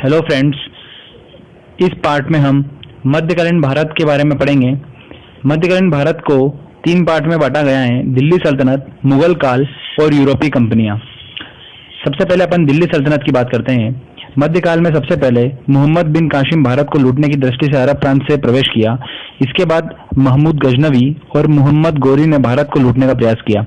Hello friends, इस part में हम मध्यकालीन भारत के बारे में पढ़ेंगे। मध्यकालीन भारत को तीन पार्ट में बांटा गया है: दिल्ली सल्तनत, मुगल काल और यूरोपीय कंपनियां। सबसे पहले अपन दिल्ली सल्तनत की बात करते हैं। मध्यकाल में सबसे पहले मोहम्मद बिन कासिम भारत को लूटने की दृष्टि से अरब प्रांत से प्रवेश किया। इसके बाद महमूद गजनवी और मोहम्मद गोरी ने भारत को लूटने का प्रयास किया।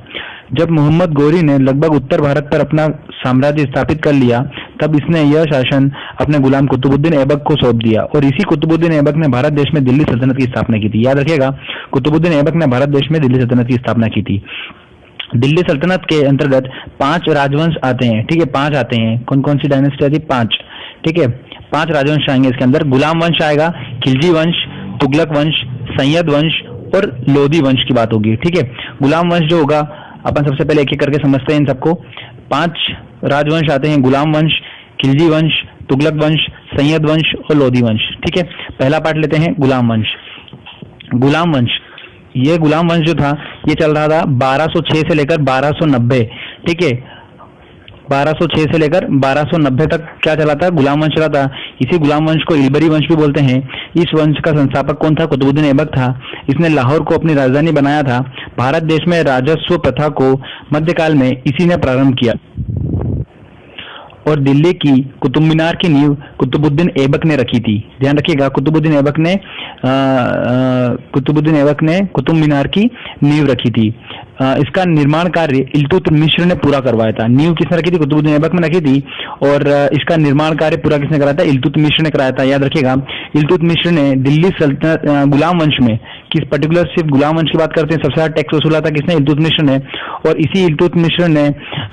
जब मोहम्मद गोरी ने लगभग उत्तर भारत पर अपना साम्राज्य स्थापित कर लिया, तब इसने यह शासन अपने गुलाम कुतुबुद्दीन ऐबक को सौंप दिया और इसी कुतुबुद्दीन ऐबक ने भारत देश में दिल्ली सल्तनत की स्थापना की थी। याद रखिएगा, कुतुबुद्दीन ऐबक ने भारत देश में दिल्ली सल्तनत की स्थापना की थी। दिल्ली सल्तनत के अंतर्गत 5 राजवंश आते हैं। ठीक है, 5 आते हैं। कौन कौन सी डायनेस्टी आती है? 5। ठीक है, 5 राजवंश आएंगे इसके अंदर। गुलाम वंश आएगा, खिलजी वंश, तुगलक वंश, सैयद वंश और लोधी वंश की बात होगी। ठीक है, गुलाम वंश जो होगा अपन सबसे पहले एक एक करके समझते हैं इन सबको। 5 राजवंश आते हैं: गुलाम वंश, खिलजी वंश, तुगलक वंश, सैयद वंश और लोधी वंश। ठीक है, पहला पार्ट लेते हैं गुलाम वंश। गुलाम वंश, ये गुलाम वंश जो था ये चल रहा था 1206 से लेकर 1290। ठीक है, 1206 से लेकर 1290 तक क्या चला था? गुलाम वंश चला था। इसी गुलाम वंश को इलबरी वंश भी बोलते हैं। इस वंश का संस्थापक कौन था? कुतुबुद्दीन ऐबक था। इसने लाहौर को अपनी राजधानी बनाया था। भारत देश में राजस्व प्रथा को मध्यकाल में इसी ने प्रारंभ किया और दिल्ली की कुतुब मीनार की नींव कुतुबुद्दीन ऐबक ने रखी थी। ध्यान रखिएगा, कुतुबुद्दीन ऐबक ने कुतुब मीनार की नींव रखी थी। इसका निर्माण कार्य इल्तुतमिश ने पूरा करवाया था। नींव किसने रखी थी? कुतुबुद्दीन ऐबक ने रखी थी और इसका निर्माण कार्य पूरा किसने कराया था? इल्तुतमिश ने कराया था। याद रखिएगा, इल्तुतमिश ने दिल्ली सल्तनत गुलाम वंश में, किस पर्टिकुलर सिर्फ गुलाम वंश की बात करते हैं, सबसे ज्यादा टैक्स वसूला था किसने? इल्तुतमिश ने। और इसी इल्तुतमिश ने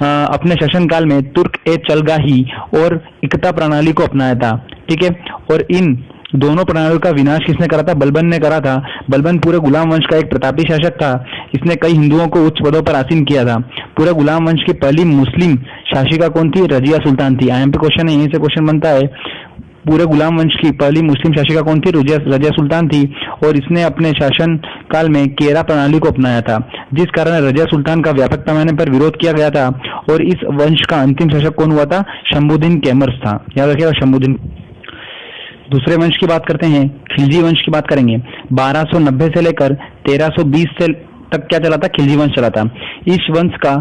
अपने शासनकाल में तुर्क ए चलगाही और इकता प्रणाली को अपनाया था। ठीक है, और इन दोनों प्रणालियों का विनाश किसने करा था? बलबन ने करा था। बलबन पूरे गुलाम वंश का एक प्रतापी शासक था। इसने कई हिंदुओं को उच्च पदों पर आसीन किया था। पूरे गुलाम वंश की पहली मुस्लिम शासिका कौन थी? रजिया सुल्तान थी। आईएमपी क्वेश्चन है, यहीं से क्वेश्चन बनता है। पूरे गुलाम वंश की पहली मुस्लिम शासिका कौन थी? रजिया सुल्तान थी और इसने अपने शासन काल में केरा प्रणाली को अपनाया था, जिस कारण रजिया सुल्तान का व्यापक पैमाने पर विरोध किया गया था। और इस वंश का अंतिम शासक कौन हुआ था? शंभुद्दीन कैमर्स था। याद रखिएगा, शंभुद्दीन। दूसरे वंश की बात करते हैं, खिलजी वंश की बात करेंगे। 1290 से लेकर 1320 से तक क्या चला था? खिलजी वंश चला था। इस वंश का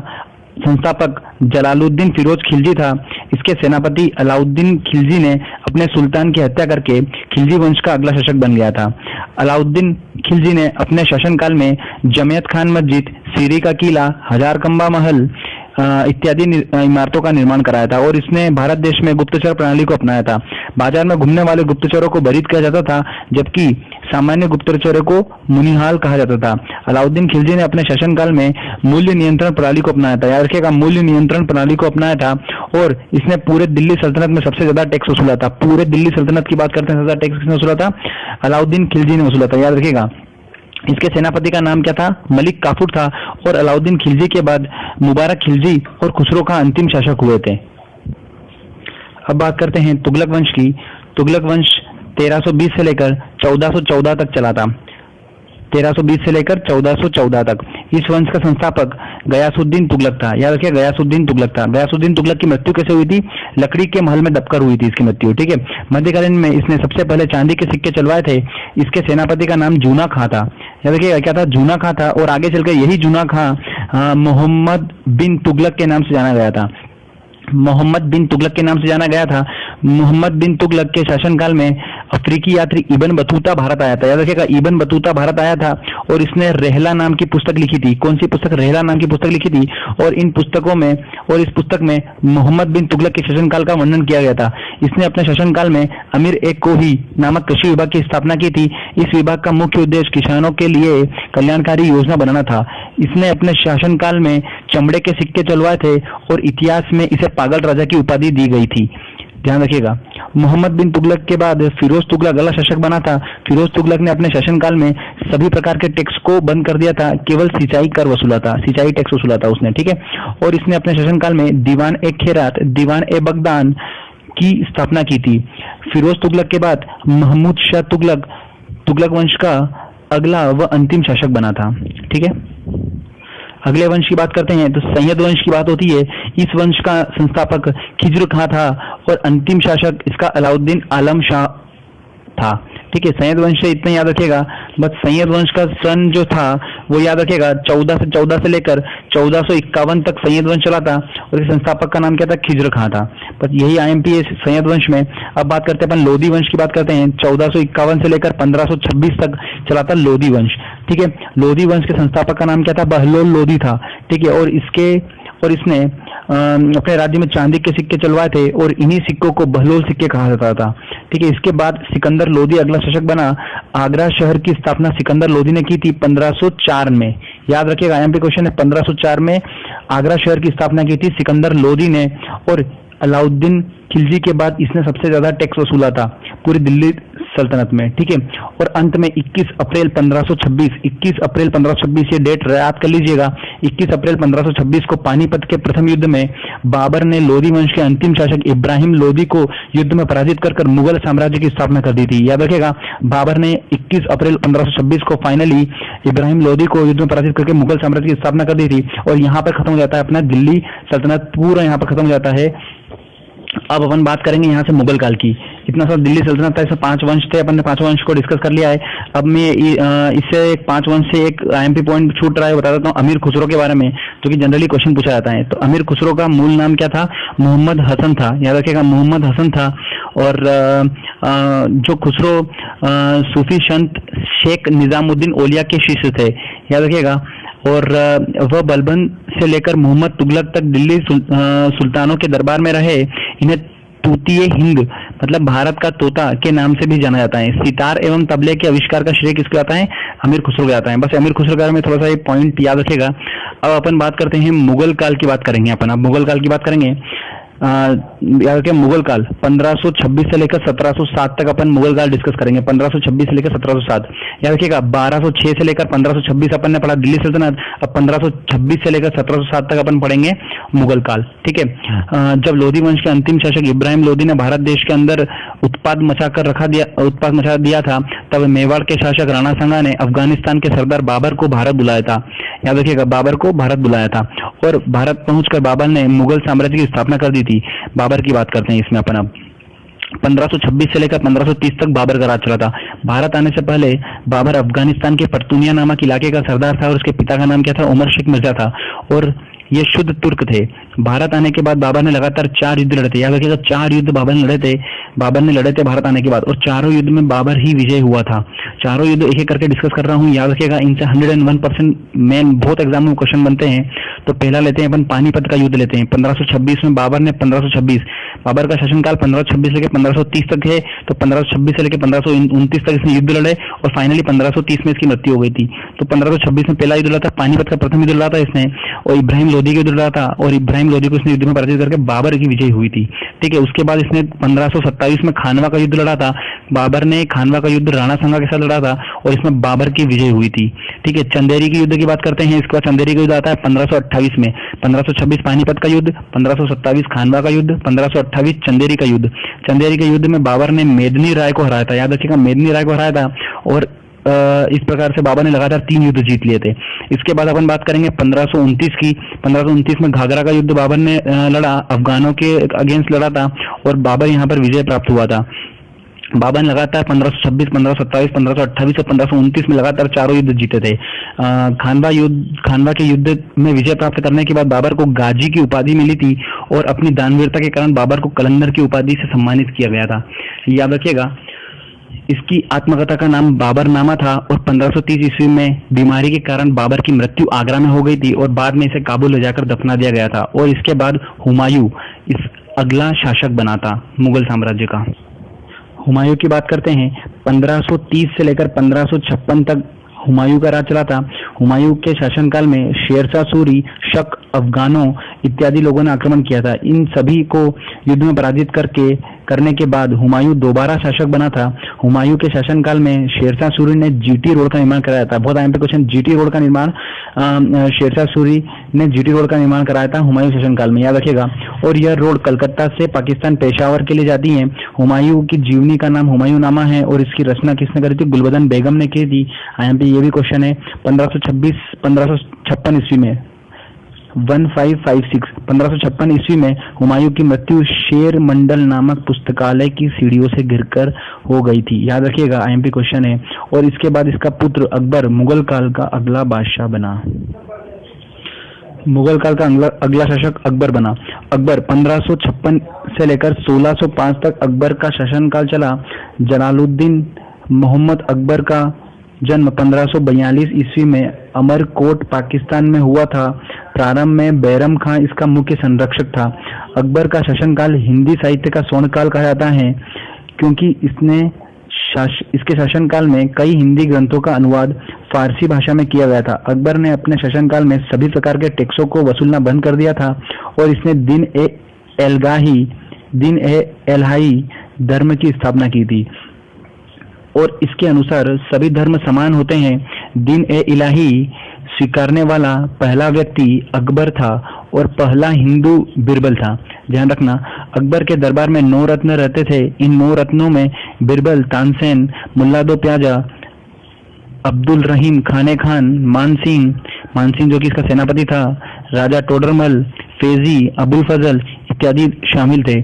संस्थापक जलालुद्दीन फिरोज खिलजी था। इसके सेनापति अलाउद्दीन खिलजी ने अपने सुल्तान की हत्या करके खिलजी वंश का अगला शासक बन गया था। अलाउद्दीन खिलजी ने अपने शासनकाल में जमियत खान मस्जिद, सीरी का किला, हजारकंबा महल इत्यादि इमारतों का निर्माण कराया था और इसने भारत देश में गुप्तचर प्रणाली को अपनाया था। बाजार में घूमने वाले गुप्तचरों को बरीद किया जाता था, जबकि सामान्य गुप्तचरों को मुनिहाल कहा जाता था। अलाउद्दीन खिलजी ने अपने शासनकाल में मूल्य नियंत्रण प्रणाली को अपनाया था। याद रखिएगा, मूल्य नियंत्रण प्रणाली को अपनाया था और इसने पूरे दिल्ली सल्तनत में सबसे ज्यादा टैक्स वसूला था। पूरे दिल्ली सल्तनत की बात करते हैं, सबसे ज्यादा टैक्स किसने वसूला था? अलाउद्दीन खिलजी ने वसूला था। याद रखिएगा, इसके सेनापति का नाम क्या था? मलिक काफूर था और अलाउद्दीन खिलजी के बाद मुबारक खिलजी और खुसरो का अंतिम शासक हुए थे। अब बात करते हैं तुगलक वंश की। तुगलक वंश 1320 से लेकर 1414 तक चला था। 1320 से लेकर 1414 तक। इस वंश का संस्थापक गयासुद्दीन तुगलक था। याद रखिए, गयासुद्दीन तुगलक था। गयासुद्दीन तुगलक की मृत्यु कैसे हुई थी? लकड़ी के महल में दबकर हुई थी इसकी मृत्यु। ठीक है, मध्यकालीन में इसने सबसे पहले चांदी के सिक्के चलवाए थे। इसके सेनापति का नाम जूना खां था। याद रखिए, क्या था? जूना खां था और आगे चलकर यही जूना खां मोहम्मद बिन तुगलक के नाम से जाना गया था। मोहम्मद बिन तुगलक के नाम से जाना गया था। मोहम्मद बिन तुगलक के शासनकाल में अफ्रीकी यात्री इब्न बतूता भारत आया था। याद रखिएगा, इब्न बतूता भारत आया था और इसने रहला नाम की पुस्तक लिखी थी। कौन सी पुस्तक? रहला नाम की पुस्तक लिखी थी और इन पुस्तकों में और इस पुस्तक में मोहम्मद बिन तुगलक के शासनकाल का वर्णन किया गया था। इसने अपने शासनकाल में अमीर एक कोही नामक कृषि विभाग की स्थापना की थी। इस विभाग का मुख्य उद्देश्य किसानों के लिए कल्याणकारी योजना बनाना था। इसने अपने शासनकाल में चमड़े के सिक्के चलवाए थे और इतिहास में इसे पागल राजा की उपाधि दी गई थी। ध्यान रखिएगा, मोहम्मद बिन तुगलक के बाद फिरोज तुगलक अगला शासक बना था। फिरोज तुगलक ने अपने शासनकाल में सभी प्रकार के टैक्स को बंद कर दिया था। केवल सिंचाई कर वसूला था, सिंचाई टैक्स वसूला था उसने। ठीक है, और इसने अपने शासनकाल में दीवान ए खेरात, दीवान ए बगदान की स्थापना की थी। फिरोज तुगलक के बाद महमूद शाह तुगलक तुगलक वंश का अगला व अंतिम शासक बना था। ठीक है, अगले वंश की बात करते हैं तो सैयद वंश की बात होती है। इस वंश का संस्थापक खिज्र खां था और अंतिम शासक इसका अलाउद्दीन आलम शाह था। ठीक है, सैयद वंश से इतना याद रखिएगा। बस सैयद वंश का सन जो था वो याद रखिएगा, 14 से लेकर 1451 तक सैयद वंश चला था और इस संस्थापक का नाम क्या था? खिज्र खां था। बस यही आईएमपी है सैयद वंश में। अब बात करते हैं अपन लोधी वंश की बात करते हैं। 1451 से लेकर 1526 तक चला था लोधी वंश। ठीक है, लोधी वंश के संस्थापक का नाम क्या था? बहलोल लोधी था। ठीक है, और इसने अपने राज्य में चांदी के सिक्के चलवाए थे और इन्हीं सिक्कों को बहलोल सिक्के कहा जाता था। ठीक है, इसके बाद सिकंदर लोधी अगला शासक बना। आगरा शहर की स्थापना सिकंदर लोधी ने की थी 1504 में। याद रखिएगा, आईएमपी क्वेश्चन है। 1504 में आगरा शहर की स्थापना की थी सिकंदर लोधी ने और अलाउद्दीन खिलजी के बाद इसने सबसे ज्यादा टैक्स वसूला था पूरी दिल्ली सल्तनत में। ठीक है, और अंत में 21 अप्रैल 1526 ये डेट याद कर लीजिएगा। 21 अप्रैल 1526 को पानीपत के प्रथम युद्ध में बाबर ने लोधी वंश के अंतिम शासक इब्राहिम लोधी को युद्ध में पराजित कर मुगल साम्राज्य की स्थापना कर दी थी। याद रखिएगा, बाबर ने 21 अप्रैल 1526 को फाइनली इब्राहिम लोधी को युद्ध में पराजित करके मुगल साम्राज्य की स्थापना कर दी थी और यहाँ पर खत्म हो जाता है अपना दिल्ली सल्तनत, पूरा यहाँ पर खत्म हो जाता है। अब अपन बात करेंगे यहाँ से मुगल काल की। इतना सा दिल्ली सल्तनत था, इसमें 5 वंश थे, अपन ने 5 वंश को डिस्कस कर लिया है। अब मैं इससे 5 वंश से एक आईएमपी पॉइंट छूट रहा है, बता देता हूँ अमीर खुसरो के बारे में, जो कि जनरली क्वेश्चन पूछा जाता है। तो अमीर खुसरो का मूल नाम क्या था? मोहम्मद हसन था। याद रखिएगा, मोहम्मद हसन था। और जो खुसरो सूफी संत शेख निजामुद्दीन औलिया के शिष्य थे। याद रखिएगा, और वह बलबन से लेकर मोहम्मद तुगलक तक दिल्ली सुल्तानों के दरबार में रहे। इन्हें तूतीय हिंद मतलब भारत का तोता के नाम से भी जाना जाता है। सितार एवं तबले के आविष्कार का श्रेय किसको जाता है? अमीर खुसरो को जाता है। बस अमीर खुसरो के बारे में थोड़ा सा ये पॉइंट याद रखेगा। अब अपन बात करते हैं मुगल काल की बात करेंगे अपन। अब मुगल काल की बात करेंगे। याद रखिए, मुगल काल 1526 से लेकर 1707 तक अपन मुगल काल डिस्कस करेंगे। 1526 से लेकर 1707। याद रखिएगा, 1206 से लेकर 1526 अपन ने पढ़ा दिल्ली सल्तनत। अब 1526 से लेकर 1707 तक अपन पढ़ेंगे मुगल काल। ठीक है, जब लोधी वंश के अंतिम शासक इब्राहिम लोधी ने भारत देश के अंदर उत्पाद मचा दिया था, तब मेवाड़ के शासक राणा सांगा ने अफगानिस्तान के सरदार बाबर को भारत बुलाया था। याद रखिएगा, बाबर को भारत बुलाया था और भारत पहुंचकर बाबर ने मुगल साम्राज्य की स्थापना कर दी थी। बाबर की बात करते हैं इसमें अपन। अब 1526 से लेकर 1530 तक बाबर का राज चला था। भारत आने से पहले बाबर अफगानिस्तान के पख्तूनिया नामक इलाके का सरदार था और उसके पिता का नाम क्या था? उमर शेख मिर्जा था और ये शुद्ध तुर्क थे। भारत आने के बाद बाबर ने लगातार 4 युद्ध लड़े थे। याद रखिएगा, 4 युद्ध बाबर ने लड़े थे भारत आने के बाद, और चारों युद्ध में बाबर ही विजय हुआ था। चारों युद्ध एक एक करके डिस्कस कर रहा हूँ। याद रखिएगा, इनसे 101% मेन बहुत एग्जाम में क्वेश्चन बनते हैं। तो पहला लेते हैं अपन पानीपत का युद्ध लेते हैं। 1526 में बाबर का शासनकाल 1526 लेकर 1530 तक है। तो 1526 से लेकर 1529 तक इसने युद्ध लड़े और फाइनली 1530 में इसकी मृत्यु हो गई थी। तो 1526 में पहला युद्ध लड़ा था, पानीपत का प्रथम युद्ध लड़ा था इसने, और इब्राहिम लोधी के युद्ध लड़ा था और इब्राहिम लोधी को इसने युद्ध में पराजित करके बाबर की विजय हुई थी। ठीक है, उसके बाद इसने 1527 में खानवा का युद्ध लड़ा था। बाबर ने खानवा का युद्ध राणा सांगा के साथ लड़ा था और इसमें बाबर की विजय हुई थी। ठीक है, चंदेरी के युद्ध की बात करते हैं। इसके बाद चंदेरी का युद्ध आता है 1528 में। 1526 पानीपत का युद्ध, 1527 खानवा का युद्ध, 1528 चंदेरी का युद्ध। चंदेरी के युद्ध में बाबर ने मेदिनी राय को हराया था। याद रखिएगा, मेदिनी राय को हराया था और इस प्रकार से बाबर ने लगातार 3 युद्ध जीत लिए थे। इसके बाद अपन बात करेंगे 1529 की। 1529 में घाघरा का युद्ध बाबर ने लड़ा, अफगानों के अगेंस्ट लड़ा था और बाबर यहाँ पर विजय प्राप्त हुआ था। बाबर ने लगातार 1526, 1527, 1528 और 1529 में लगातार 4 युद्ध जीते थे। खानवा के युद्ध में विजय प्राप्त करने के बाद बाबर को गाजी की उपाधि मिली थी और अपनी दानवीरता के कारण बाबर को कलंदर की उपाधि से सम्मानित किया गया था। याद रखिएगा, इसकी आत्मकथा का नाम बाबरनामा था और 1530 ईस्वी में बीमारी के कारण बाबर की मृत्यु आगरा में हो गई थी और बाद में इसे काबुल ले जाकर दफना दिया गया था। और इसके बाद हुमायूं इस अगला शासक बना था मुगल साम्राज्य का। हुमायूं की बात करते हैं। 1530 से लेकर 1556 तक हुमायूं का राज चला था। हुमायूं के शासनकाल में शेरशाह सूरी, शक, अफगानों इत्यादि लोगों ने आक्रमण किया था। इन सभी को युद्ध में पराजित करने के बाद हुमायूं दोबारा शासक बना था। हुमायूं के शासनकाल में शेरशाह सूरी ने जीटी रोड का निर्माण कराया था। बहुत आईएमपी क्वेश्चन, जीटी रोड का निर्माण शेरशाह सूरी ने जीटी रोड का निर्माण कराया था हुमायूं शासनकाल में। याद रखिएगा, और यह रोड कलकत्ता से पाकिस्तान पेशावर के लिए जाती है। हुमायूं की जीवनी का नाम हुमायूंनामा है और इसकी रचना किसने करी थी? गुलबदन बेगम ने की थी। आईएमपी ये भी क्वेश्चन है। 1556 ईस्वी में 1556 ईस्वी में हुमायूं की मृत्यु शेर मंडल नामक पुस्तकालय की सीढ़ियों से गिरकर हो गई थी। याद रखिएगा, आईएमपी क्वेश्चन है। और इसके बाद इसका पुत्र अकबर मुगल काल का अगला बादशाह बना। मुगल काल का अगला शासक अकबर बना। अकबर 1556 से लेकर 1605 तक अकबर का शासनकाल चला। जलालुद्दीन मोहम्मद अकबर का जन्म 1542 ईस्वी में अमरकोट पाकिस्तान में हुआ था। प्रारंभ में बैरम खां इसका मुख्य संरक्षक था। अकबर का शासनकाल हिंदी साहित्य का स्वर्णकाल कहा जाता है क्योंकि इसके शासनकाल में कई हिंदी ग्रंथों का अनुवाद फारसी भाषा में किया गया था। अकबर ने अपने शासनकाल में सभी प्रकार के टैक्सों को वसूलना बंद कर दिया था और इसने दिन ए एलहाई धर्म की स्थापना की थी और इसके अनुसार सभी धर्म समान होते हैं। दिन ए इलाही स्वीकारने वाला पहला व्यक्ति अकबर था और पहला हिंदू बिरबल था। ध्यान रखना, अकबर के दरबार में 9 रत्न रहते थे। इन 9 रत्नों में बिरबल, तानसेन, मुल्ला दो प्याजा, अब्दुल रहीम खाने खान, मानसिंह जो कि इसका सेनापति था, राजा टोडरमल, फेजी, अबुल फजल इत्यादि शामिल थे।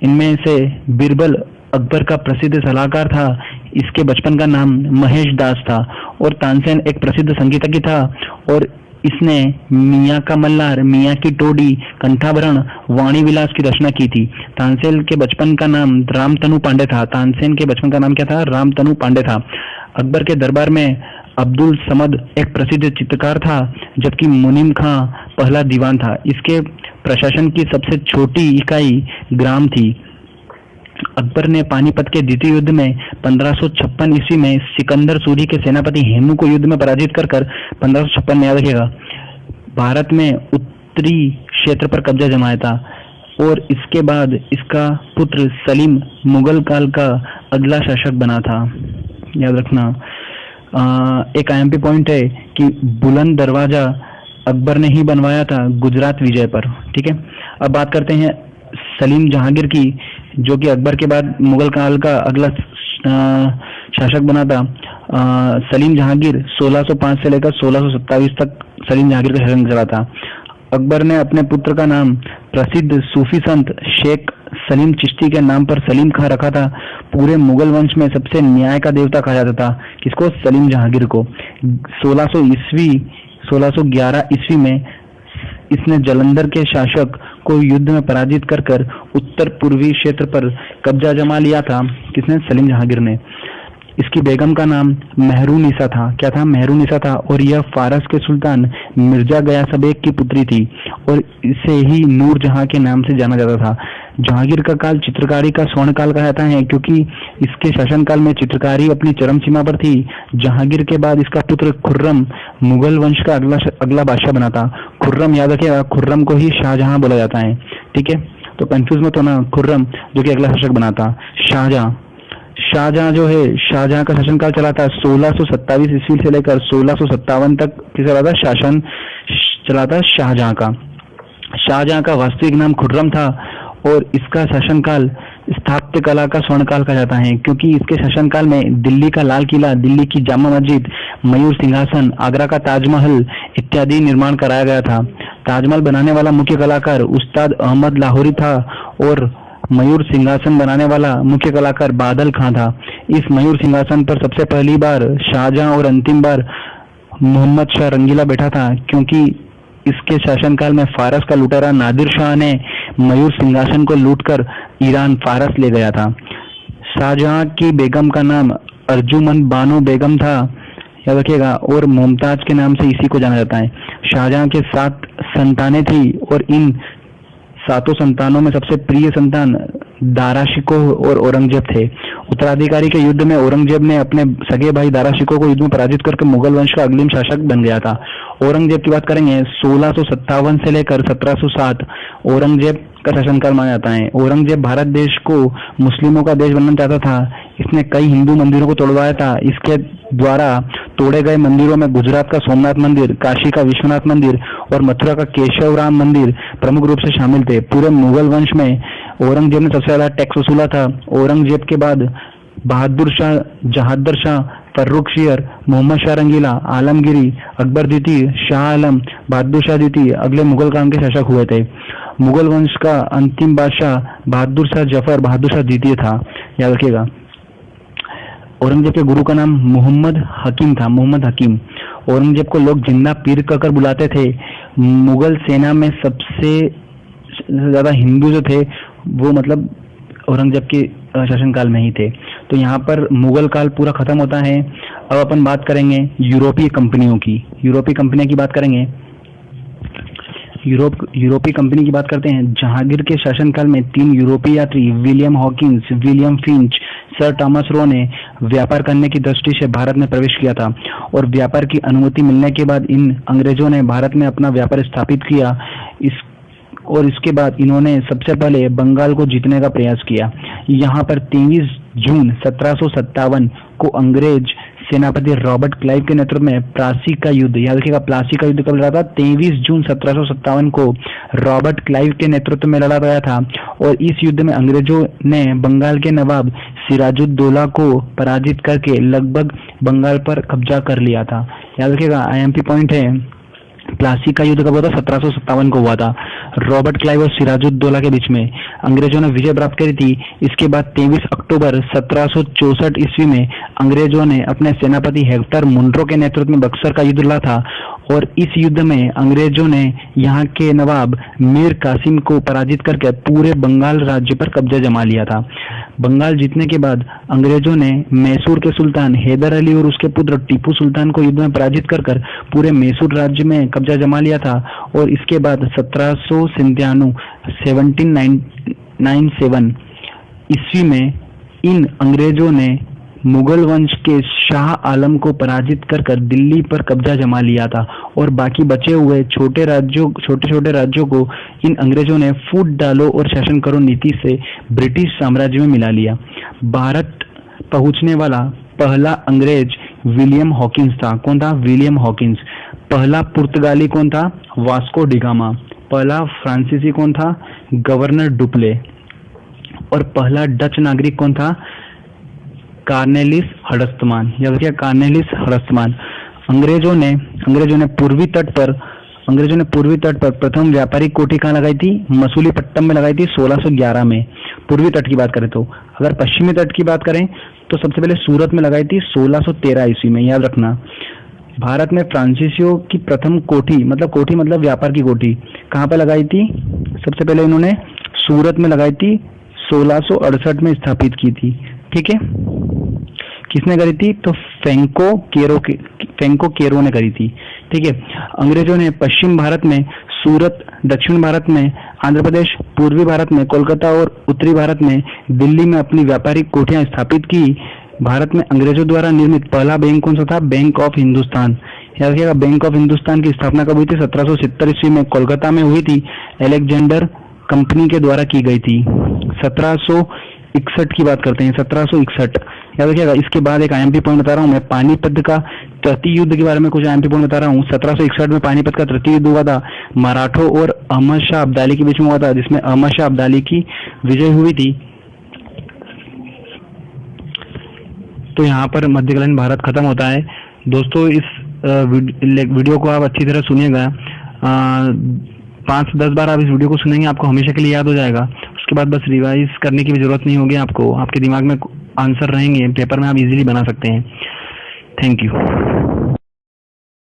इनमें से बिरबल अकबर का प्रसिद्ध सलाहकार था। इसके बचपन का नाम महेश दास था। और तानसेन एक प्रसिद्ध संगीतज्ञ था और इसने मियाँ का मल्हार, मियाँ की टोडी, कंठाभरण, वाणी विलास की रचना की थी। तानसेन के बचपन का नाम रामतनु पांडे था। रामतनु पांडे था। अकबर के दरबार में अब्दुल समद एक प्रसिद्ध चित्रकार था, जबकि मुनीम खां पहला दीवान था। इसके प्रशासन की सबसे छोटी इकाई ग्राम थी। अकबर ने पानीपत के द्वितीय युद्ध में 1556 ईस्वी में सिकंदर सूरी के सेनापति हेमू को युद्ध में पराजित कर 1556 में, याद रखिएगा, भारत में उत्तरी क्षेत्र पर कब्जा जमाया था। और इसके बाद इसका पुत्र सलीम मुगल काल का अगला शासक बना था। याद रखना, एक आईएमपी पॉइंट है कि बुलंद दरवाजा अकबर ने ही बनवाया था गुजरात विजय पर। ठीक है, अब बात करते हैं सलीम जहांगीर की, जो कि अकबर के बाद मुगल काल का अगला शासक बना था। सलीम जहांगीर 1605 से लेकर 1627 तक सलीम जहांगीर का शासन चला था। अकबर ने अपने पुत्र का नाम प्रसिद्ध सूफी संत शेख सलीम चिश्ती के नाम पर सलीम खां रखा था। पूरे मुगल वंश में सबसे न्याय का देवता कहा जाता था। किसको? सलीम जहांगीर को। 1611 ईस्वी में इसने जलंधर के शासक को युद्ध में पराजित कर उत्तर पूर्वी क्षेत्र पर कब्जा जमा लिया था। किसने? सलीम जहांगीर ने। इसकी बेगम का नाम मेहरुनिसा था। क्या था? मेहरुनिसा था। और यह फारस के सुल्तान मिर्जा गयास बेग की पुत्री थी और इसे ही नूर जहां के नाम से जाना जाता था। जहांगीर का काल चित्रकारी का स्वर्ण काल कहा जाता है क्योंकि इसके शासनकाल में चित्रकारी अपनी चरम सीमा पर थी। जहांगीर के बाद इसका पुत्र खुर्रम मुगल वंश का अगला बादशाह बना था। खुर्रम, याद रखिएगा, खुर्रम को ही शाहजहां बोला जाता है। ठीक है, तो कंफ्यूज मत होना। खुर्रम जो कि अगला शासक बना था। शाहजहां जो है, शाहजहां का शासनकाल चला था 1627 ईस्वी से लेकर 1657 तक। किस चला था? शासन चला था शाहजहां का। शाहजहां का वास्तविक नाम खुर्रम था और इसका शासनकाल स्थापत्य कला का स्वर्णकाल कहा जाता है क्योंकि इसके शासनकाल में दिल्ली का लाल किला, दिल्ली की जामा मस्जिद, मयूर सिंहासन, आगरा का ताजमहल इत्यादि निर्माण कराया गया था। ताजमहल बनाने वाला मुख्य कलाकार उस्ताद अहमद लाहौरी था और मयूर सिंहासन बनाने वाला मुख्य कलाकार बादल खां था। इस मयूर सिंहासन पर सबसे पहली बार शाहजहां और अंतिम बार मोहम्मद शाह रंगीला बैठा था क्योंकि इसके शासनकाल में फारस का लुटेरा नादिर शाह ने मयूर सिंहासन को लूटकर ईरान फारस ले गया था। शाहजहां की बेगम का नाम अर्जुमन बानो बेगम था, याद रखिएगा, और मुमताज के नाम से इसी को जाना जाता है। शाहजहां के 7 संतानें थी और इन 7 संतानों में सबसे प्रिय संतान दारा शिकोह और औरंगजेब थे। उत्तराधिकारी के युद्ध में औरंगजेब ने अपने सगे भाई दारा शिकोह को युद्ध में पराजित करके मुगल वंश का अग्रिम शासक बन गया था। औरंगजेब की बात करेंगे 1657 से लेकर 1707 औरंगजेब का शासनकाल माना जाता है। औरंगजेब भारत देश को मुस्लिमों का देश बनना चाहता था। इसने कई हिंदू मंदिरों को तोड़वाया था। इसके द्वारा तोड़े गए मंदिरों में गुजरात का सोमनाथ मंदिर, काशी का विश्वनाथ मंदिर और मथुरा का केशव राम मंदिर प्रमुख रूप से शामिल थे। पूरे मुगल वंश में औरंगजेब ने सबसे ज्यादा टैक्स वसूला था। औरंगजेब के बाद बहादुर शाह, जहादर शाह, फर्रुख शियर, मोहम्मद शाह रंगीला, आलमगिरी, अकबर द्वितीय, शाह आलम, बहादुर शाह द्वितीय अगले मुगल काल के शासक हुए थे। मुगल वंश का अंतिम बादशाह बहादुर शाह जफर बहादुर शाह द्वितीय था, याद रखिएगा। औरंगजेब के गुरु का नाम मोहम्मद हकीम था, मोहम्मद हकीम। औरंगजेब को लोग जिंदा पीर कहकर बुलाते थे। मुगल सेना में सबसे ज्यादा हिंदू जो थे वो मतलब औरंगजेब के शासनकाल में ही थे। तो यहाँ पर मुगल काल पूरा खत्म होता है। अब अपन बात करेंगे यूरोपीय कंपनियों की। यूरोपीय कंपनियों की बात करेंगे। यूरोपीय कंपनी की बात करते हैं। जहांगीर के शासनकाल में 3 यूरोपीय यात्री William Hawkins, William Finch, sir Thomas Roe ने व्यापार करने की दृष्टि से भारत में प्रवेश किया था और व्यापार की अनुमति मिलने के बाद इन अंग्रेजों ने भारत में अपना व्यापार स्थापित किया। इसके बाद इन्होंने सबसे पहले बंगाल को जीतने का प्रयास किया। यहाँ पर 23 जून 1757 को अंग्रेज सेनापति रॉबर्ट क्लाइव के नेतृत्व में प्लासी का युद्ध, याद रखिएगा प्लासी का युद्ध कब लड़ा था? 23 जून 1757 को रॉबर्ट क्लाइव के नेतृत्व में लड़ा गया था और इस युद्ध में अंग्रेजों ने बंगाल के नवाब सिराजुद्दौला को पराजित करके लगभग बंगाल पर कब्जा कर लिया था। याद रखिएगा, आईएमपी पॉइंट है। प्लासी का युद्ध कब हुआ था? 1757 को हुआ था। रॉबर्ट क्लाइव और सिराजुद्दौला के बीच में अंग्रेजों ने विजय प्राप्त करी थी। इसके बाद 23 अक्टूबर 1764 ईस्वी में अंग्रेजों ने अपने सेनापति हेक्टर मुनरो के नेतृत्व में बक्सर का युद्ध लड़ा था और इस युद्ध में अंग्रेजों ने यहाँ के नवाब मीर कासिम को पराजित करके पूरे बंगाल राज्य पर कब्जा जमा लिया था। बंगाल जीतने के बाद अंग्रेजों ने मैसूर के सुल्तान हैदर अली और उसके पुत्र टीपू सुल्तान को युद्ध में पराजित कर पूरे मैसूर राज्य में कब्जा जमा लिया था और इसके बाद 1797 ईस्वी में इन अंग्रेजों ने मुगल वंश के शाह आलम को पराजित कर दिल्ली पर कब्जा जमा लिया था और बाकी बचे हुए छोटे छोटे राज्यों को इन अंग्रेजों ने फूट डालो और शासन करो नीति से ब्रिटिश साम्राज्य में मिला लिया। भारत पहुंचने वाला पहला अंग्रेज विलियम हॉकिंस था। कौन था? William Hawkins. पहला पुर्तगाली कौन था? Vasco da Gama. पहला फ्रांसीसी कौन था? Governor Dupleix. और पहला डच नागरिक कौन था? कार्नेलिस हडस्तमान। याद रखिए, कार्नेलिस हडस्तमान। अंग्रेजों ने पूर्वी तट पर प्रथम व्यापारिक कोठी कहाँ लगाई थी? मसूलीपट्टनम में लगाई थी 1611 में। पूर्वी तट की बात करें तो अगर पश्चिमी तट की बात करें तो सबसे पहले सूरत में लगाई थी 1613 ईस्वी में। याद रखना, भारत में फ्रांसीसियों की प्रथम कोठी मतलब व्यापार की कोठी कहाँ पे लगाई थी? सबसे पहले इन्होंने सूरत में लगाई थी, 1668 में स्थापित की थी। ठीक है, किसने करी थी? तो फेंको केरो ने करी थी। ठीक है, अंग्रेजों ने पश्चिम भारत में सूरत, दक्षिण भारत में आंध्र प्रदेश, पूर्वी भारत में कोलकाता और उत्तरी भारत में दिल्ली में अपनी व्यापारिक कोठियां स्थापित की। भारत में अंग्रेजों द्वारा निर्मित पहला बैंक कौन सा था? Bank of Hindustan. याद रखिएगा, बैंक ऑफ हिंदुस्तान की स्थापना कब हुई थी? 1770 ईस्वी में कोलकाता में हुई थी। अलेक्जेंडर कंपनी के द्वारा की गई थी। 1761 की बात करते हैं, 1761। याद रखिएगा। इसके बाद एक आईएमपी पॉइंट बता रहा हूँ मैं, पानीपत का तृतीय युद्ध के बारे में कुछ आईएमपी पॉइंट बता रहा हूँ। 1761 में पानीपत का तृतीय युद्ध हुआ था। मराठों और अहमद शाह अब्दाली के बीच में हुआ था, जिसमें अहमद शाह अब्दाली की विजय हुई थी। तो यहाँ पर मध्यकालीन भारत खत्म होता है। दोस्तों, इस वीडियो को आप अच्छी तरह सुनिएगा। 5 से 10 बार आप इस वीडियो को सुनेंगे, आपको हमेशा के लिए याद हो जाएगा। उसके बाद बस रिवाइज करने की भी जरूरत नहीं होगी आपको, आपके दिमाग में आंसर रहेंगे, पेपर में आप इजीली बना सकते हैं। Thank you.